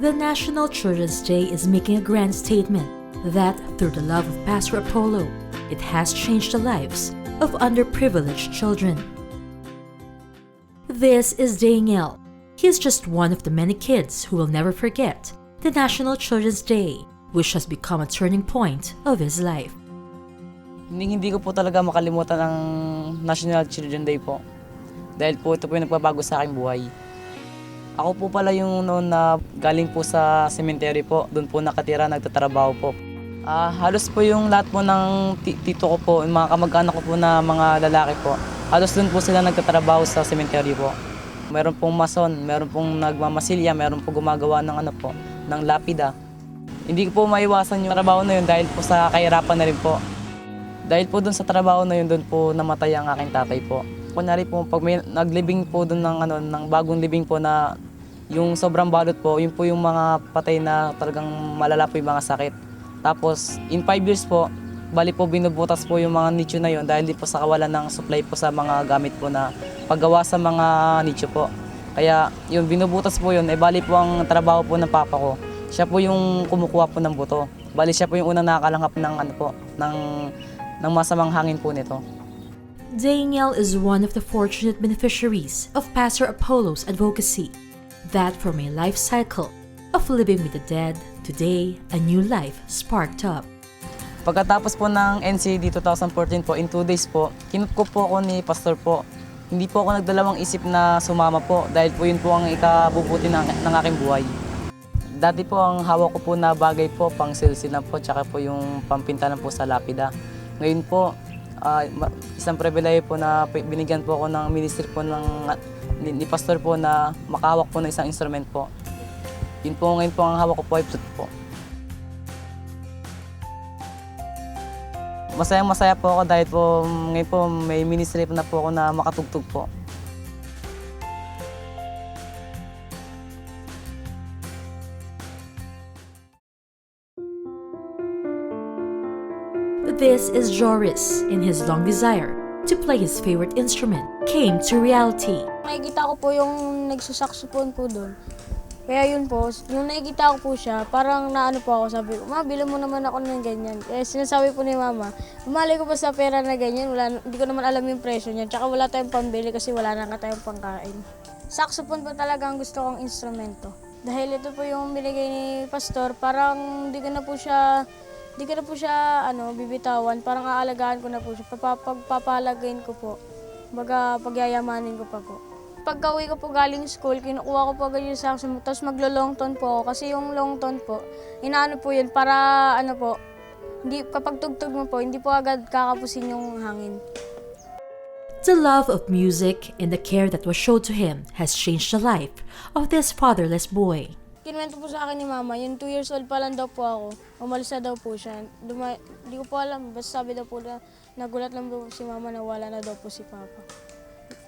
The National Children's Day is making a grand statement that through the love of Pastor Apollo, it has changed the lives of underprivileged children. This is Daniel. He is just one of the many kids who will never forget the National Children's Day, which has become a turning point of his life. Hindi ko po talaga makalimutan ang National Children's Day po. Dahil po ito po yung nagbabago sa aking buhay. Ako po pala yung noon na galing po sa cemetery po. Doon po nakatira, nagtatrabaho po. Halos po yung lahat po ng tito ko po, yung mga kamag-anak ko po na mga lalaki po. Halos doon po sila nagtatrabaho sa cemetery po. Meron pong mason, meron pong nagmamasilya, meron po gumagawa ng ng lapida. Hindi ko po maiwasan yung trabaho na yun dahil po sa kahirapan na rin po. Dahil po doon sa trabaho na yun, doon po namatay ang aking tatay po. Kunyari po, pag may naglibing po doon ng bagong libing po na yung sobrang balot po, yun po yung mga patay na talagang malala po yung mga sakit. Tapos, in 5 years po, bali po binubutas po yung mga nicho na yun dahil di po sa kawalan ng supply po sa mga gamit po na paggawa sa mga nicho po. Kaya yung binubutas po yun, bali po ang trabaho po ng papa ko. Siya po yung kumukuha po ng buto. Bali siya po yung unang nakakalanghap ng masamang hangin po nito. Daniel is one of the fortunate beneficiaries of Pastor Apollo's advocacy, that from a life cycle of living with the dead, today, a new life sparked up. Pagkatapos po ng NCD 2014 po, in 2 days po, kinukup po ako ni Pastor po. Hindi po ako nagdalawang isip na sumama po dahil po yun po ang ikabubuti ng aking buhay. Dati po ang hawak ko po na bagay po, pang silsil lang po, tsaka po yung pampinta lang po sa lapida. Ngayon po, isang privilege po na binigyan po ako ng ministry po ni Pastor po na makahawak po ng isang instrument po. Yun po ngayon po ang hawak ko po ay flute po. Masayang-masaya po ako dahil po ngayon po may ministry po na po ako na makatugtog po. This is Joris, and his long desire to play his favorite instrument came to reality. Nakikita ko po yung nagsasaxophone po doon. Kaya yun po, yung nakikita ko po siya, parang naano po ako, sabi ko, Ma, bilang mo naman ako ng ganyan. Kaya sinasabi po ni Mama, umali ko pa sa pera na ganyan, hindi ko naman alam yung presyo niya, tsaka wala tayong pambili kasi wala na nga tayong pangkain. Saxophone po talaga ang gusto kong instrumento. Dahil ito po yung binigay ni Pastor, parang di ko na po siya bibitawan, parang aalagaan ko na po siya, pagpapalagayin ko po, baga pagyayamanin ko pa po. Pagka-uwi ko po galing school, kinukuha ko po agad yung saxophone, tapos maglo-long tone po ako, kasi yung long tone po, inaano po yun, para kapag tugtog mo po, hindi po agad kakapusin yung hangin. The love of music and the care that was shown to him has changed the life of this fatherless boy. Kinuwento po sa akin ni Mama, yung 2 years old pa lang daw po ako, umalis na daw po siya. Hindi ko po alam, basta sabi daw po na nagulat lang po si Mama na wala na daw po si Papa.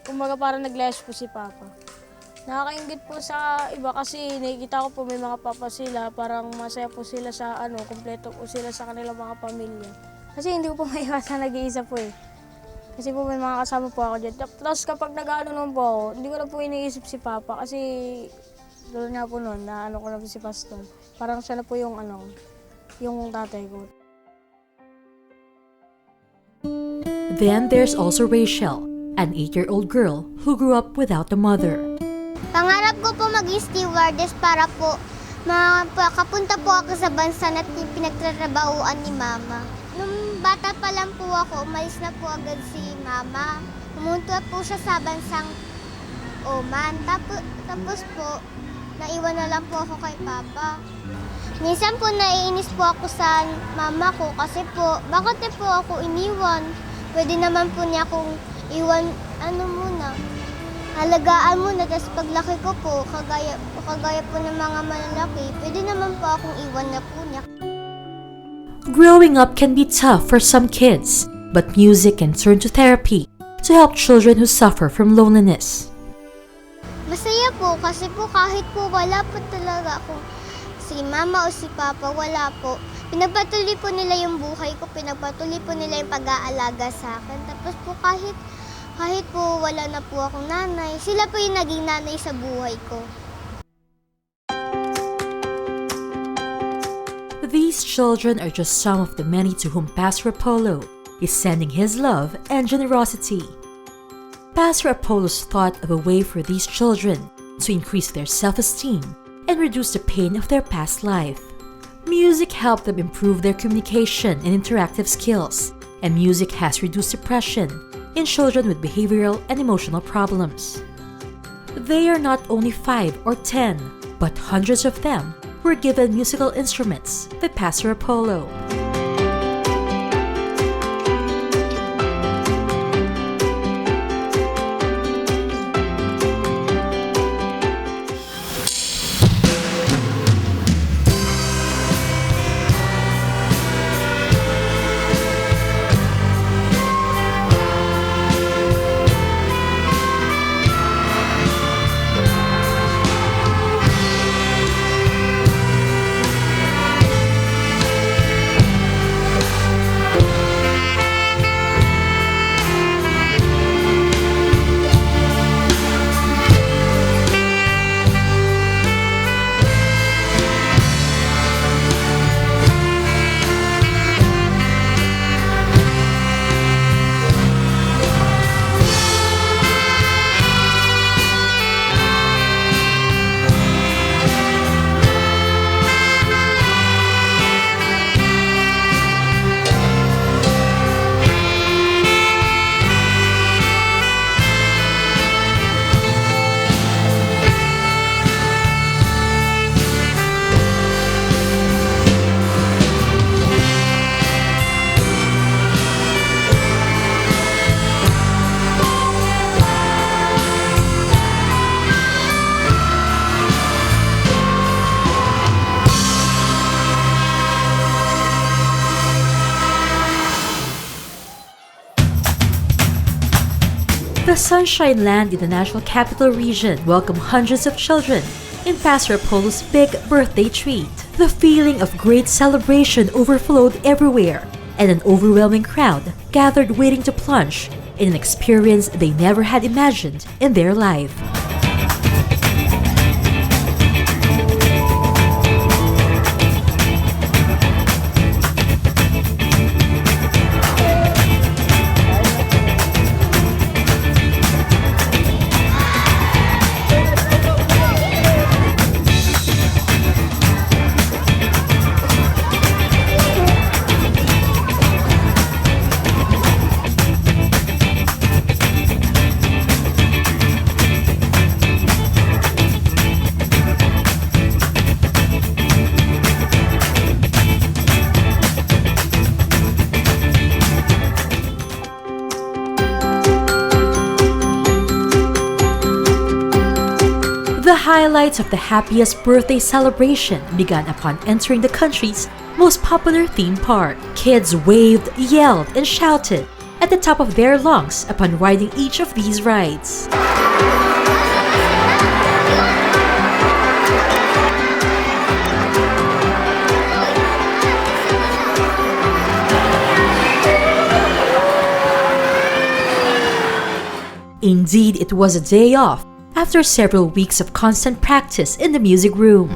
Kumbaga parang nag-lash po si Papa. Nakakaingit po sa iba kasi nakikita ko po may mga papa sila, parang masaya po sila sa kumpleto po sila sa kanilang mga pamilya. Kasi hindi ko po maiwasan nag-iisa po eh. Kasi po may mga kasama po ako dyan. Tapos kapag nag-ano naman po ako, hindi ko na po iniisip si Papa kasi doon nga po noon, ko na po si Pastor. Parang siya na po yung tatay ko. Then there's also Rachel, an 8-year-old girl who grew up without a mother. Pangarap ko po maging stewardess para po makapunta po ako sa bansa na pinagtatrabahuan ni Mama. Nung bata pa lang po ako, umalis na po agad si Mama. Pumunta po siya sa bansang Oman. Tapos po, naiwan na lang po ako kay Papa. Minsan po naiinis po ako sa mama ko kasi po, bakit niya po ako iniwan? Pwede naman po niya akong iwan, halagaan muna, tapos paglaki ko po, kagaya po ng mga malalaki, pwede naman po akong iwan na po niya. Growing up can be tough for some kids, but music can turn to therapy to help children who suffer from loneliness. Masaya po kasi po kahit po wala po talaga ako si Mama o si Papa, wala po. Pinagpatuloy po nila yung buhay ko, pinagpatuloy po nila yung pag-aalaga sa akin. Tapos po kahit po wala na po akong nanay, sila po yung naging nanay sa buhay ko. These children are just some of the many to whom Pastor Apollo is sending his love and generosity. Pastor Apollo's thought of a way for these children to increase their self-esteem and reduce the pain of their past life. Music helped them improve their communication and interactive skills, and music has reduced depression in children with behavioral and emotional problems. They are not only 5 or 10, but hundreds of them were given musical instruments by Pastor Apollo. The Sunshine Land in the National Capital Region welcomed hundreds of children in Pastor Apollo's big birthday treat. The feeling of great celebration overflowed everywhere, and an overwhelming crowd gathered waiting to plunge in an experience they never had imagined in their life. The highlights of the happiest birthday celebration began upon entering the country's most popular theme park. Kids waved, yelled, and shouted at the top of their lungs upon riding each of these rides. Indeed, it was a day off after several weeks of constant practice in the music room.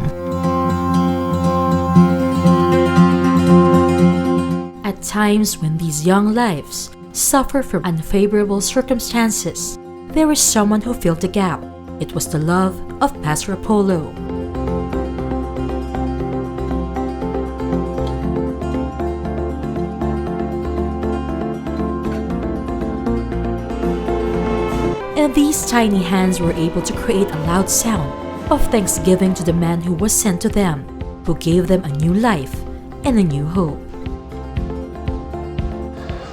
At times when these young lives suffer from unfavorable circumstances, there is someone who filled the gap. It was the love of Pastor Apollo. And these tiny hands were able to create a loud sound of thanksgiving to the man who was sent to them, who gave them a new life and a new hope.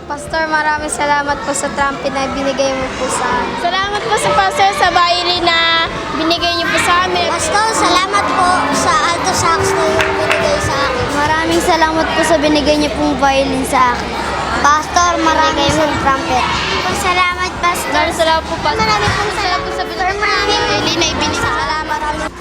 Pastor, maraming salamat po sa trumpet na binigay mo po sa amin. Salamat po sa Pastor sa violin na binigay niyo po sa amin. Pastor, salamat po sa alto sax na yung binigay sa akin. Maraming salamat po sa binigay niyo pong violin sa akin. Pastor, maraming Binigay mo trumpet. salamat, Pastor. Salamat po, Pastor. Marami pong salamat po sa Pastor, maraming violin na ibinigay. salamat.